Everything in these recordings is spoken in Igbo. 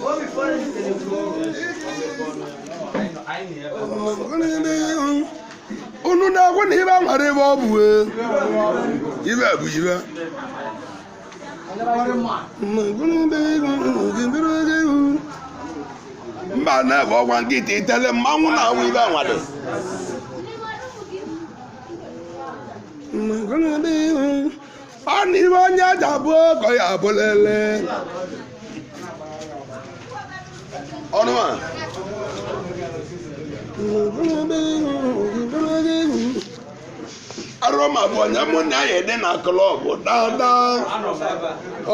Obi Foreign unu na-agwa na ibe nwere ebe ọ bụ ibe bụ ibe mba na-ebe ọgwa nkịta itele mmanwụ na-awụ ibe nwere ọ na ibe onye aja bụ ọkọ ya abụlele ọnụma arụma bụ onye mụ na ya ede na klọb daadaa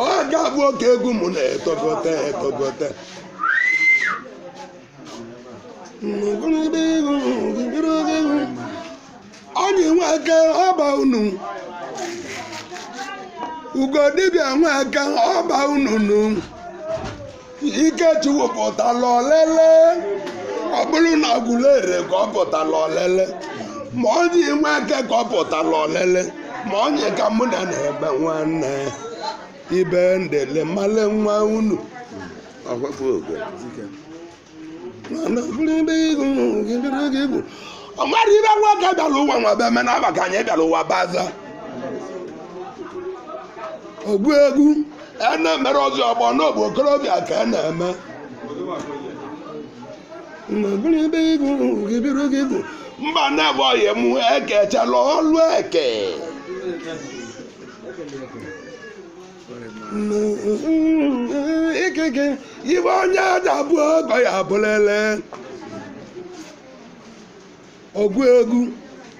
ọ ga-abụ oke egwu mụ na-etogote etogote onye nwe aka ọba unu ugo dibịa nwe aka ọba unu Ikechukwu pụtala olele ọ bụrụ na Agụleri ka ọ pụtala olele ma ọ dị nwe aka ka ọ pụtala olele ma onye ka mụ na na-ebe nwanne ibe ndele male nwa unu ọ mara ibe nwoke bịara ụwa nwa be me na abaka anyị bịara ụwa baza ogbu egwu a na-emere ọzọ ọgbọ n'ọbụ okorobịa ka a na-eme mba na-ebe ọhịa m ekechala ọlụ eke ikeke ibe onye aja bụ ọgọ ya abụlele ogwu egwu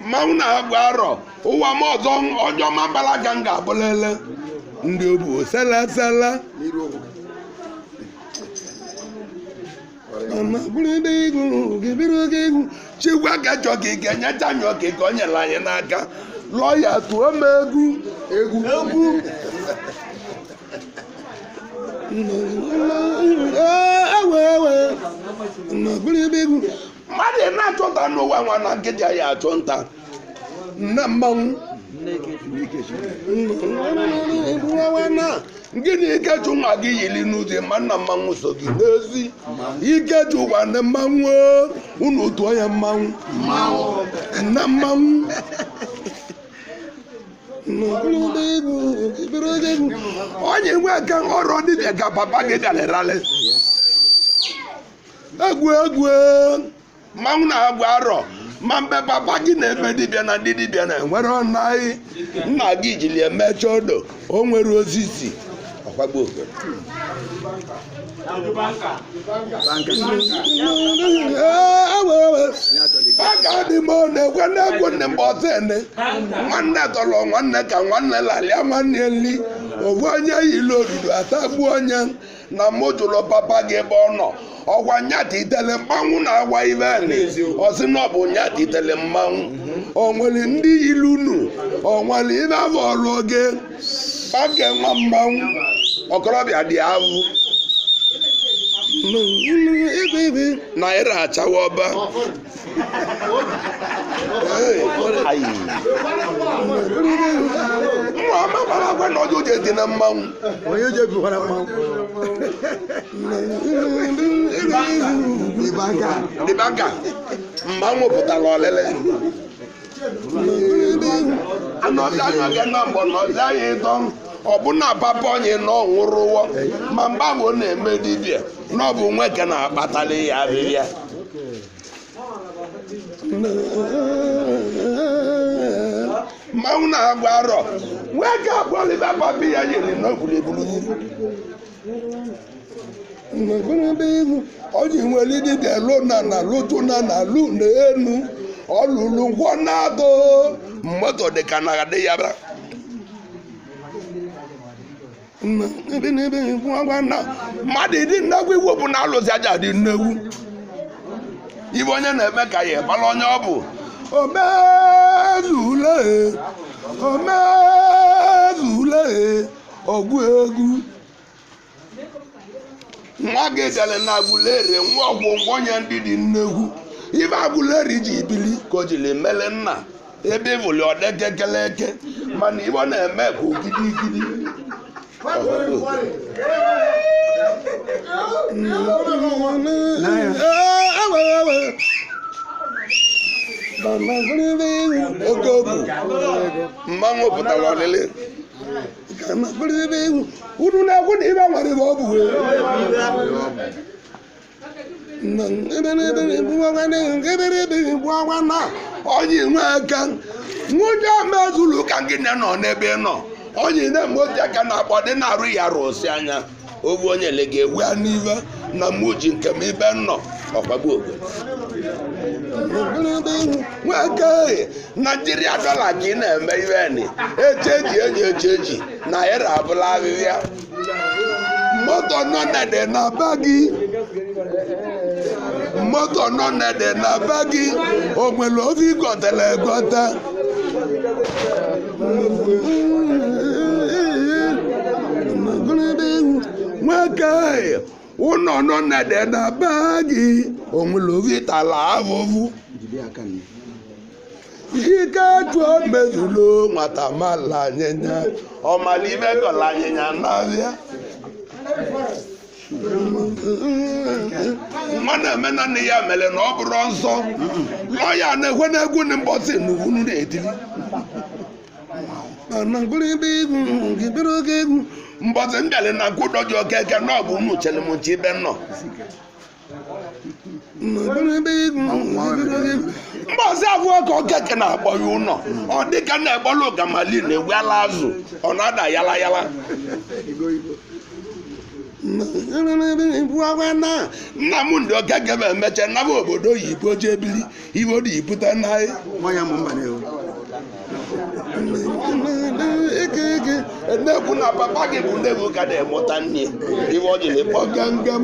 mmanwụ na-agba arọ ụwa m ọzọ onye ọma mbalaga m ga-abụlele ndị obu sela chikwa kachọ ka ike nyecha anyị ọka ka o nyere anyị n'aka lụọ ya tụọ m egwu mmadụ na-achọta n'ụwa nwa na nkịta ya achụ nta nne mmanwụ gịnị Ikechukwu nwa gị yili n'ụzọ ma nna mmanwụ so gị n'ezi Ikechukwu gwa nne mmanwụ unu tụọ ya mmanwụ nna mmanwụ onye nwe aka ọrụ dibịa ka papa gị bịarịrarị egwu mmanwụ na-agba arọ ma mgbe papa gị na-eme dibịa na ndị dibịa na-enwere ọnaghị nna gị jiri emecha odo o nwere osisi ọkwagbo aka dị m na-ekwe na-egwu nne mgbe ọtene nwanne tọrọ nwanne ka nwanne lalịa nwanne nri ofu onye yiri odudu atagbuo onye na mụ jụrụ papa gị ebe ọ nọ ọgwa nyata itele mmanwụ na-agwa ibe anyị ọsị na ọ bụ nyata itele mmanwụ o nwere ndị ilu unu o nwere ibe afọ ọrụ oge pake nwa mmanwụ okorobịa dị avụ naira achawa ọba nwa mara agwa na ọjọ je dị na mmanwụ dịbaga mmanwụ pụtara olele anọdụ anya ga na mbọ nọdụ anya ịtọ ọbụna papa onye nọ nwụrụwọ ma mgbe ahụ ọ na-eme dibịa na ọ bụ nwoke na-akpatali ya abịbịa mmanwụ na-agba arọ nwoke akpọliba papa ya yiri n'ogbulebulu o ji nwere dibịa lụna na lụtụna na lụ na enu ọlụlụ ngwọ na-atọ mmadụ dị ka na adị ya bịa mmadụ ịdị nnegwu iwu bụ na alụzi aja dị nnegwu ibe onye na-eme ka ya ebala onye ọ bụ omezule ogwu egwu nwa gị dere na Agụleri nwa ọgwụgwọ onye ndị dị nnegwu ibe Agụleri ji ibili ka o jiri mele nna ebe ịbụli ọdekekeleke mana ibe ọ na-eme ka ogidi mmanwụ pụtara ọlịlị unu na-ekwu na ibe nwere ibe ọ bụ onye nwe aka nwunye amezulu ka gị nọ n'ebe nọ onye na-eme oji aka na-akpọ dị na-arụ ya rụsi anya obu onye le ga-ewu ya n'ibe na mmuji nke m ibe nọ ọkwagbu ogwe nweke Naijiria dọla ka ị na-eme ibe ni echeji enyi echeji na ịra abụla ahịhịa moto nọ nede na be gị moto nọ nede na be gị o nwere ofe igotela egote nweke ụnọ nọ nede na be gị o nwere ofe itala ahụhụ Ikechukwu Ogbuzulu nwata mala anyịnya ọmalime gọla anyịnya n'abịa nwa na-eme na nne ya mere na ọ bụrụ nsọ lọya na-ekwe n'egwu na mbọsị n'ugwu na-etili mbọsị mbịalị na nkwụdọji okeke na ọ bụ unu chelimụchi ibe nnọ mbọsị abụọ ka okeke na-akpọ ya ụlọ ọ dịka na-egbolu gamali na-egwu ala azụ ọ na-ada yala yala nna m ndị okeke ma emecha naba obodo oyibo jee bili ibo dị ibute n'ahịa na-ekwu na papa gị bụ nne ka na-emụta nne ibe ọ jiri kpọ gangam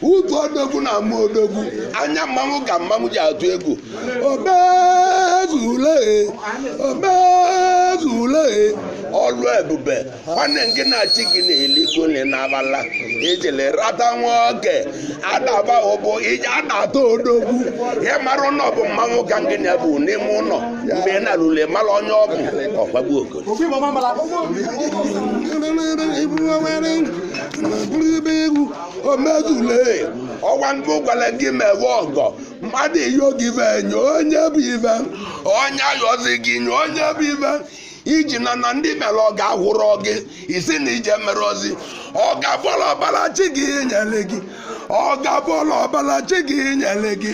utu odogwu na ama odogwu anya mmanwụ ka mmanwụ ji atụ egwu obezule ọlụ ebube nwanne nke na-achị gị na-elikoli n'abala ejele rata nwoke adaba ụbụ ije adata odogwu ya mara na ọ bụ mmanwụ ka nke na bụ n'ime ụlọ mgbe ị na-alụle mara onye ọ bụ ọkwagbu okoro omezule ọgwa nke ụkwala gị mewe ọgọ mmadụ iyo gị venye onye bụ ive onye ayọzi gị nye onye bụ ive iji na ndị mere ọ ga-ahụrụ gị isi na ije mere ozi ọ ga-abụla ọbarachi gị nyere gị ọ ga-abụla ọbarachi gị nyere gị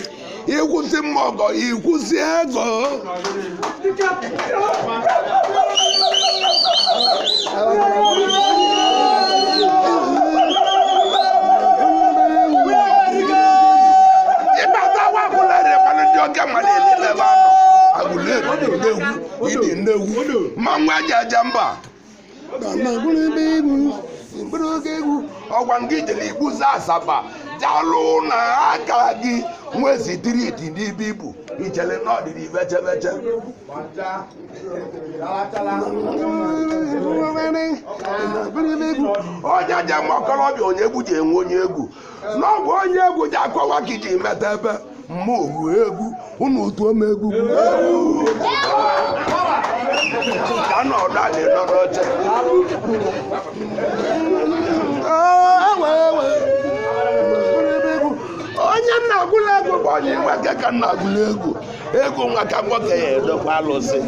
ịkwụsị mma ọgọ ịkwụsị ego ịbata wakwụlere mana ndị ọka mmadụ elele ebe anọ agụleri ịdị nnegwu ma nwa aja mba ọgwa nke ijele igbuza asaba jalụ na aka gị nwezi tiriti n'ibe ibu ijele n'ọdịrị bechebeche onye je nwakorobịa onye egwu ji enwe onye egwu n'ọgwụ onye egwu ji akọwa ka iji meta ebe mma ogwu egwu unu tuo m egwu ka na ọdụ adị n'ọche onye nna agụla ego bụ onye nwoke ka nna agụla ego nwa ka nwoke ya edokwa alụsị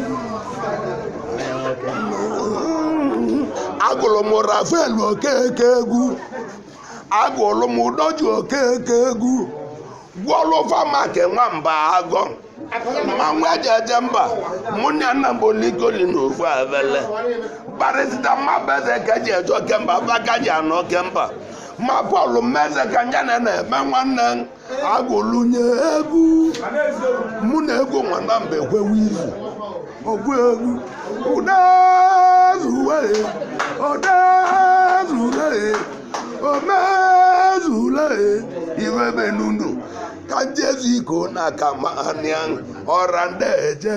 agụrụ m Rafael Okeke egwu agụrụ m Udoji Okeke egwu gwọlụ famake nwamba agọ ma nwa jeje mba mụ na nna m oligoli na ofu abele gbarịsịta mmabeze ka ji eje okemba baka ji anọ kemba ma Pọl mmeze ka njana na-eme nwanne agụlụnye egwu mụ na egwu nwana mbe kwewe izu ogwu egwu udezule omezule iwebe nunu ka jezu iko na ka mania ọra ndị eje